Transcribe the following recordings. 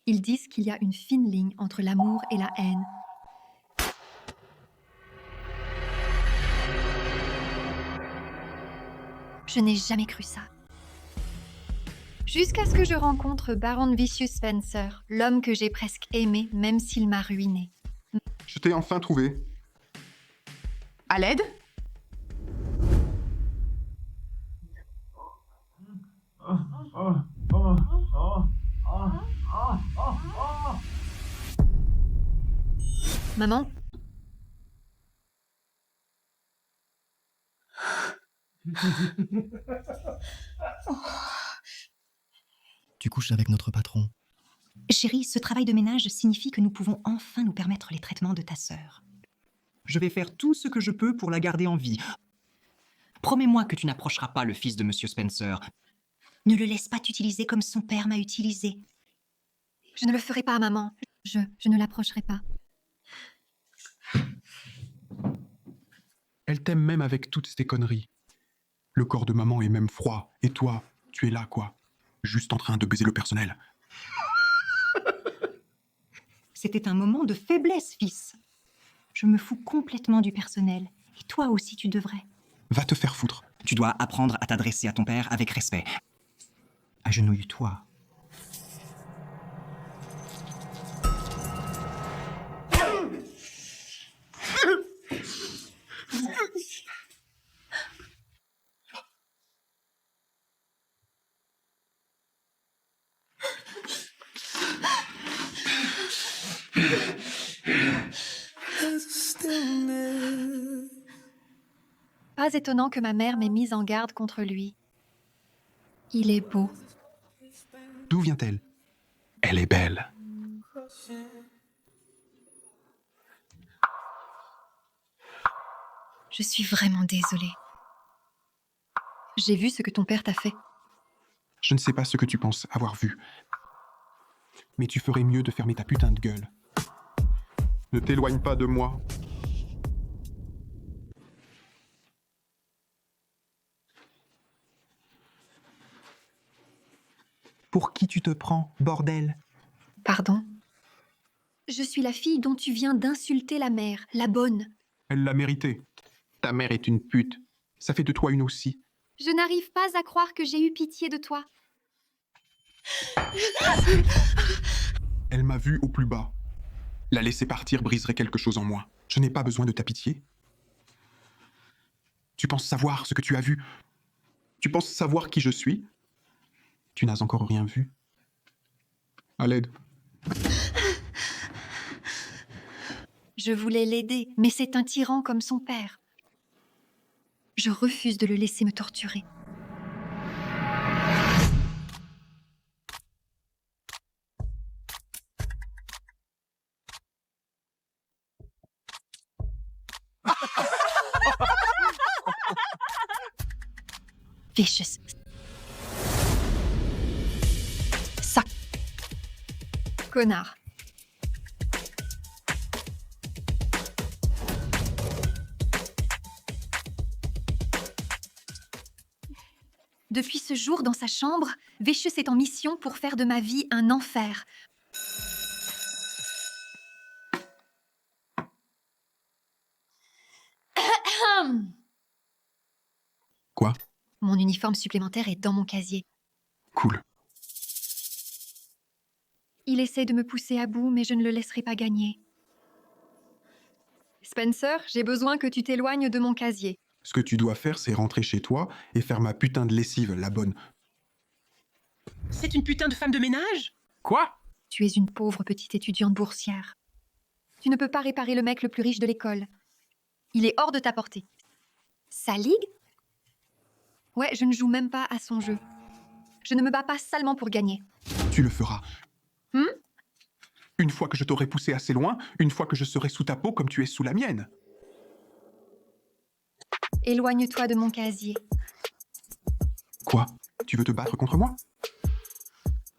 Ils disent qu'il y a une fine ligne entre l'amour et la haine. Je n'ai jamais cru ça. Jusqu'à ce que je rencontre Baron Vicious Spencer, l'homme que j'ai presque aimé, même s'il m'a ruiné. Je t'ai enfin trouvé. À l'aide? Maman? Tu couches avec notre patron. Chérie, ce travail de ménage signifie que nous pouvons enfin nous permettre les traitements de ta sœur. Je vais faire tout ce que je peux pour la garder en vie. Promets-moi que tu n'approcheras pas le fils de Monsieur Spencer. Ne le laisse pas t'utiliser comme son père m'a utilisé. Je ne le ferai pas, maman. Je ne l'approcherai pas. Elle t'aime même avec toutes tes conneries. Le corps de maman est même froid. Et toi, tu es là, quoi. Juste en train de baiser le personnel. C'était un moment de faiblesse, fils. Je me fous complètement du personnel. Et toi aussi, tu devrais. Va te faire foutre. Tu dois apprendre à t'adresser à ton père avec respect. Agenouille-toi. Pas étonnant que ma mère m'ait mise en garde contre lui. Il est beau. D'où vient-elle? Elle est belle. Je suis vraiment désolée. J'ai vu ce que ton père t'a fait. Je ne sais pas ce que tu penses avoir vu. Mais tu ferais mieux de fermer ta putain de gueule. Ne t'éloigne pas de moi. Pour qui tu te prends, bordel? Pardon? Je suis la fille dont tu viens d'insulter la mère, la bonne. Elle l'a mérité. Ta mère est une pute. Ça fait de toi une aussi. Je n'arrive pas à croire que j'ai eu pitié de toi. Elle m'a vu au plus bas. La laisser partir briserait quelque chose en moi. Je n'ai pas besoin de ta pitié. Tu penses savoir ce que tu as vu? Tu penses savoir qui je suis? Tu n'as encore rien vu. À l'aide. Je voulais l'aider, mais c'est un tyran comme son père. Je refuse de le laisser me torturer. Vicious. Ça. Connard. Depuis ce jour dans sa chambre, Vicious est en mission pour faire de ma vie un enfer. Quoi? Mon uniforme supplémentaire est dans mon casier. Cool. Il essaie de me pousser à bout, mais je ne le laisserai pas gagner. Spencer, j'ai besoin que tu t'éloignes de mon casier. Ce que tu dois faire, c'est rentrer chez toi et faire ma putain de lessive, la bonne. C'est une putain de femme de ménage? Quoi? Tu es une pauvre petite étudiante boursière. Tu ne peux pas réparer le mec le plus riche de l'école. Il est hors de ta portée. Sa ligue? Ouais, je ne joue même pas à son jeu. Je ne me bats pas salement pour gagner. Tu le feras. Une fois que je t'aurai poussé assez loin, une fois que je serai sous ta peau comme tu es sous la mienne. Éloigne-toi de mon casier. Quoi? Tu veux te battre contre moi?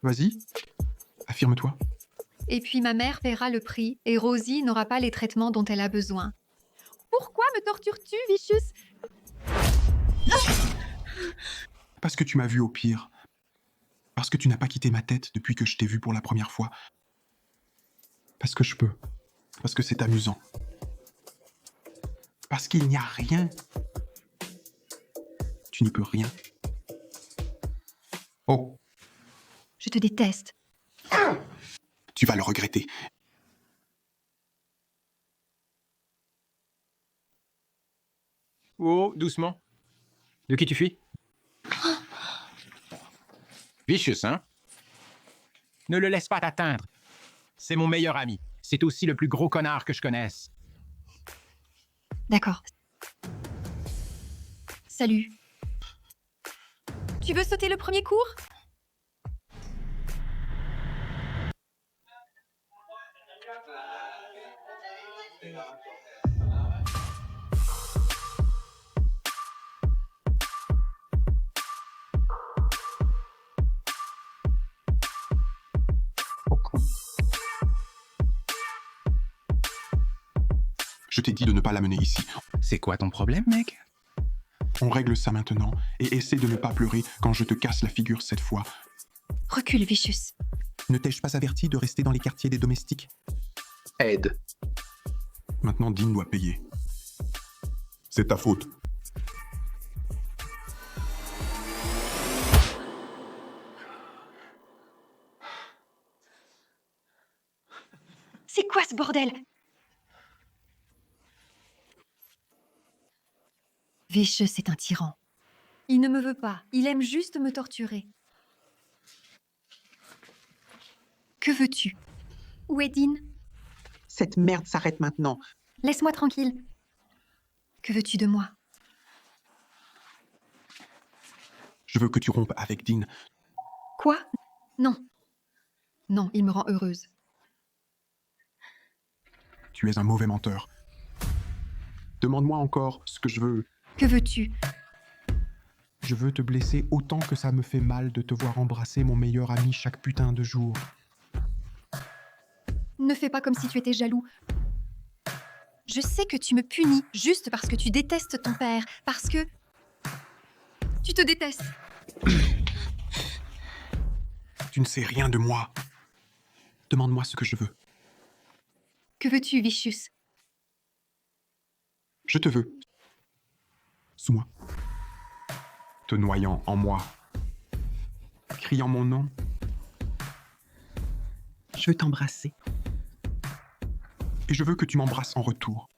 Vas-y, affirme-toi. Et puis ma mère paiera le prix et Rosie n'aura pas les traitements dont elle a besoin. Pourquoi me tortures-tu, Vicious? Parce que tu m'as vu au pire. Parce que tu n'as pas quitté ma tête depuis que je t'ai vu pour la première fois. Parce que je peux. Parce que c'est amusant. Parce qu'il n'y a rien. Tu n'y peux rien. Oh, Je te déteste. tu vas le regretter. Oh, doucement. De qui tu fuis? Vicious, hein? Ne le laisse pas t'atteindre. C'est mon meilleur ami. C'est aussi le plus gros connard que je connaisse. D'accord. Salut. Tu veux sauter le premier cours? Je t'ai dit de ne pas l'amener ici. C'est quoi ton problème, mec? On règle ça maintenant et essaie de ne pas pleurer quand je te casse la figure cette fois. Recule, Vicious. Ne t'ai-je pas averti de rester dans les quartiers des domestiques? Aide. Maintenant, Dean doit payer. C'est ta faute. C'est quoi ce bordel? Vicious est un tyran. Il ne me veut pas. Il aime juste me torturer. Que veux-tu? Où est Dean? Cette merde s'arrête maintenant. Laisse-moi tranquille. Que veux-tu de moi? Je veux que tu rompes avec Dean. Quoi? Non. Non, il me rend heureuse. Tu es un mauvais menteur. Demande-moi encore ce que je veux. Que veux-tu? Je veux te blesser autant que ça me fait mal de te voir embrasser mon meilleur ami chaque putain de jour. Ne fais pas comme si tu étais jaloux. Je sais que tu me punis juste parce que tu détestes ton père, parce que... Tu te détestes. Tu ne sais rien de moi. Demande-moi ce que je veux. Que veux-tu, Vicious? Je te veux. Sous moi. Te noyant en moi. Criant mon nom. Je veux t'embrasser. Et je veux que tu m'embrasses en retour.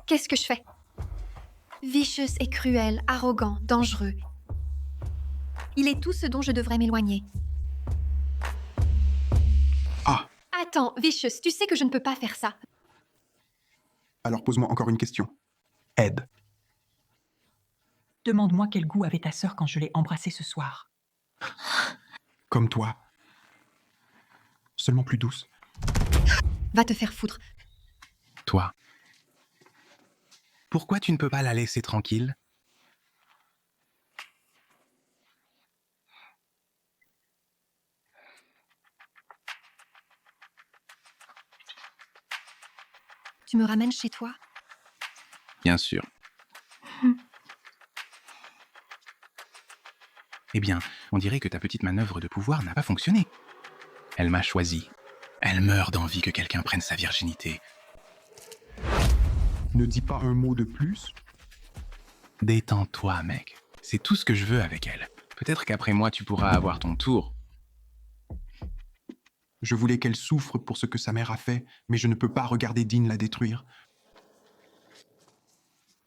Qu'est-ce que je fais? Vicious est cruel, arrogant, dangereux. Il est tout ce dont je devrais m'éloigner. Ah, Attends, Vicious, tu sais que je ne peux pas faire ça. alors pose-moi encore une question. Aide. Demande-moi quel goût avait ta sœur quand je l'ai embrassée ce soir. Comme toi. Seulement plus douce. Va te faire foutre. Toi. Pourquoi tu ne peux pas la laisser tranquille? Tu me ramènes chez toi? Bien sûr. Eh bien, on dirait que ta petite manœuvre de pouvoir n'a pas fonctionné. Elle m'a choisi. Elle meurt d'envie que quelqu'un prenne sa virginité. Ne dis pas un mot de plus. Détends-toi, mec. C'est tout ce que je veux avec elle. Peut-être qu'après moi, tu pourras avoir ton tour. Je voulais qu'elle souffre pour ce que sa mère a fait, mais je ne peux pas regarder Dean la détruire.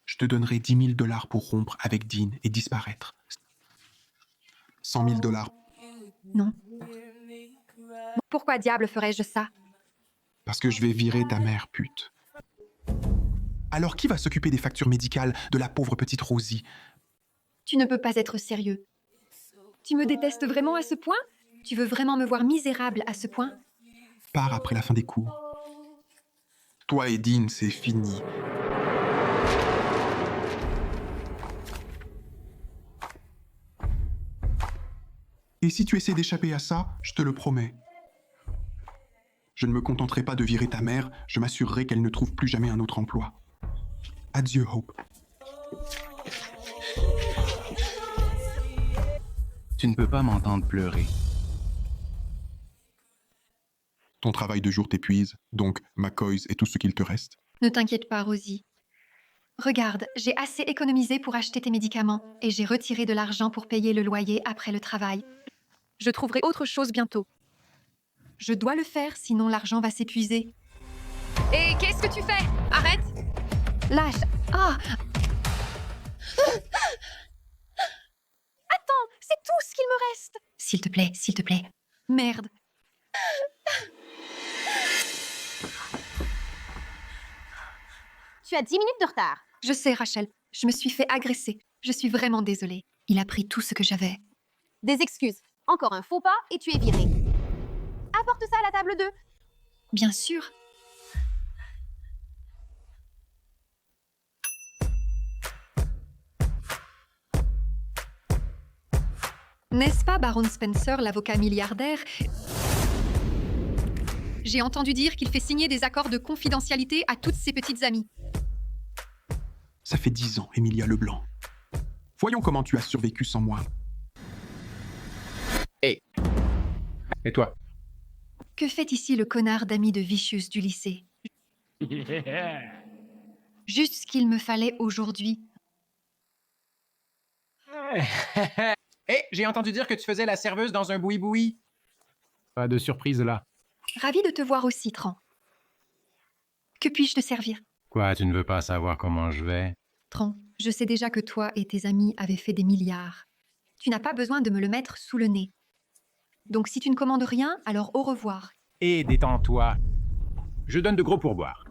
Je te donnerai 10 000 $ pour rompre avec Dean et disparaître. 100 000 $. Non. Pourquoi diable ferais-je ça? Parce que je vais virer ta mère, pute. Alors qui va s'occuper des factures médicales de la pauvre petite Rosie? Tu ne peux pas être sérieux. Tu me détestes vraiment à ce point? Tu veux vraiment me voir misérable à ce point? Pars après la fin des cours. Toi et Dean, c'est fini. Et si tu essaies d'échapper à ça, je te le promets. Je ne me contenterai pas de virer ta mère, je m'assurerai qu'elle ne trouve plus jamais un autre emploi. Adieu, Hope. Tu ne peux pas m'entendre pleurer. Ton travail de jour t'épuise, donc McCoy's et tout ce qu'il te reste. Ne t'inquiète pas, Rosie. Regarde, j'ai assez économisé pour acheter tes médicaments et j'ai retiré de l'argent pour payer le loyer après le travail. Je trouverai autre chose bientôt. Je dois le faire, sinon l'argent va s'épuiser. Et qu'est-ce que tu fais? Arrête! Lâche! Ah! Attends, c'est tout ce qu'il me reste! S'il te plaît, s'il te plaît. Merde! Tu as 10 minutes de retard. Je sais, Rachel, je me suis fait agresser. Je suis vraiment désolée. Il a pris tout ce que j'avais. Des excuses. Encore un faux pas et tu es viré. Apporte ça à la table 2. Bien sûr. N'est-ce pas, Baron Spencer, l'avocat milliardaire? J'ai entendu dire qu'il fait signer des accords de confidentialité à toutes ses petites amies. Ça fait 10 ans, Emilia Leblanc. Voyons comment tu as survécu sans moi. Et toi? Que fait ici le connard d'ami de Vicious du lycée? Juste ce qu'il me fallait aujourd'hui. Hé, j'ai entendu dire que tu faisais la serveuse dans un boui-boui. Pas de surprise là. Ravi de te voir aussi, Tran. Que puis-je te servir? Quoi, tu ne veux pas savoir comment je vais? Tran, je sais déjà que toi et tes amis avaient fait des milliards. Tu n'as pas besoin de me le mettre sous le nez. Donc si tu ne commandes rien, alors au revoir. Et détends-toi. Je donne de gros pourboires.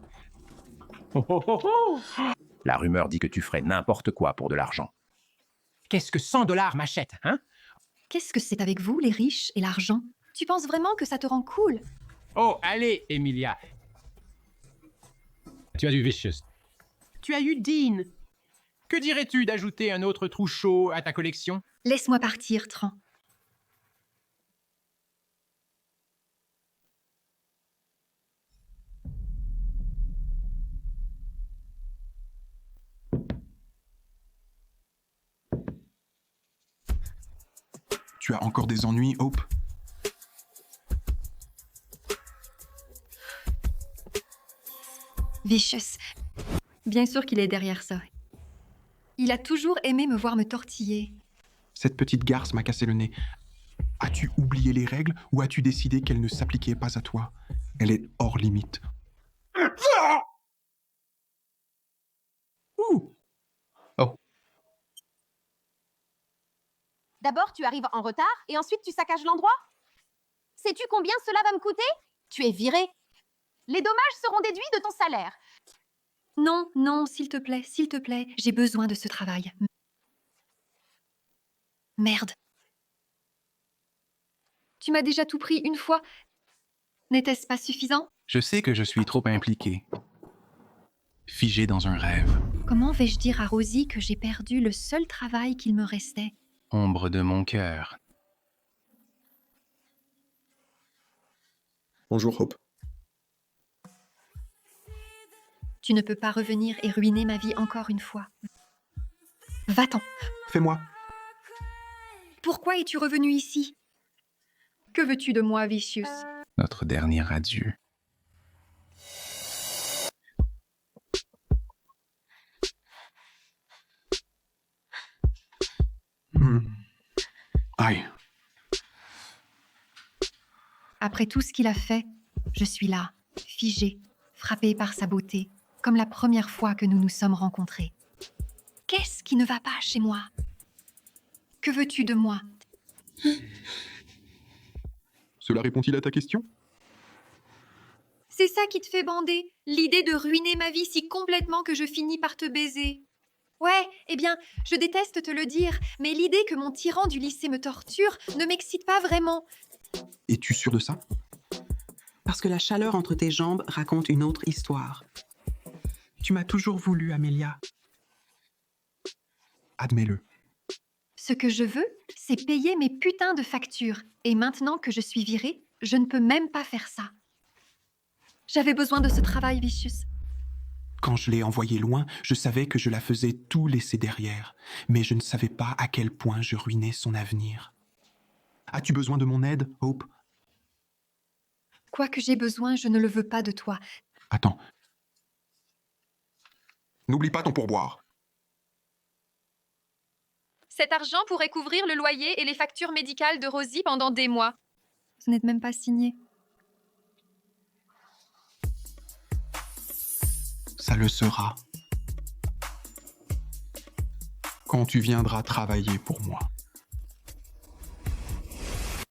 Oh, oh, oh, oh. La rumeur dit que tu ferais n'importe quoi pour de l'argent. Qu'est-ce que 100 $ m'achètent, hein? Qu'est-ce que c'est avec vous, les riches et l'argent? Tu penses vraiment que ça te rend cool? Oh, allez, Emilia. Tu as du Vicious. Tu as eu Dean. Que dirais-tu d'ajouter un autre trou chaud à ta collection? Laisse-moi partir, Tran. Tu as encore des ennuis, Hope? Vicious. Bien sûr qu'il est derrière ça. Il a toujours aimé me voir me tortiller. Cette petite garce m'a cassé le nez. As-tu oublié les règles ou as-tu décidé qu'elles ne s'appliquaient pas à toi? Elle est hors limite. Ouh! Oh, D'abord, tu arrives en retard et ensuite tu saccages l'endroit. Sais-tu combien cela va me coûter? Tu es viré. Les dommages seront déduits de ton salaire. Non, non, s'il te plaît, j'ai besoin de ce travail. Merde. Tu m'as déjà tout pris une fois. N'était-ce pas suffisant? je sais que je suis trop impliqué. Figé dans un rêve. Comment vais-je dire à Rosie que j'ai perdu le seul travail qu'il me restait? Ombre de mon cœur. Bonjour, Hope. Tu ne peux pas revenir et ruiner ma vie encore une fois. Va-t'en. Fais-moi. Pourquoi es-tu revenu ici? Que veux-tu de moi, Vicious? Notre dernier adieu. Aïe. Après tout ce qu'il a fait, je suis là, figée, frappée par sa beauté, comme la première fois que nous nous sommes rencontrés. Qu'est-ce qui ne va pas chez moi? Que veux-tu de moi? Cela répond-il à ta question? C'est ça qui te fait bander, l'idée de ruiner ma vie si complètement que je finis par te baiser. Ouais, eh bien, je déteste te le dire, mais l'idée que mon tyran du lycée me torture ne m'excite pas vraiment. Es-tu sûr de ça? Parce que la chaleur entre tes jambes raconte une autre histoire. Tu m'as toujours voulu, Amélia. Admets-le. Ce que je veux, c'est payer mes putains de factures. Et maintenant que je suis virée, je ne peux même pas faire ça. J'avais besoin de ce travail, Vicious. Quand je l'ai envoyée loin, je savais que je la faisais tout laisser derrière, mais je ne savais pas à quel point je ruinais son avenir. As-tu besoin de mon aide, Hope? Quoi que j'ai besoin, je ne le veux pas de toi. Attends. N'oublie pas ton pourboire. Cet argent pourrait couvrir le loyer et les factures médicales de Rosie pendant des mois. Vous n'êtes même pas signé. Ça le sera. Quand tu viendras travailler pour moi.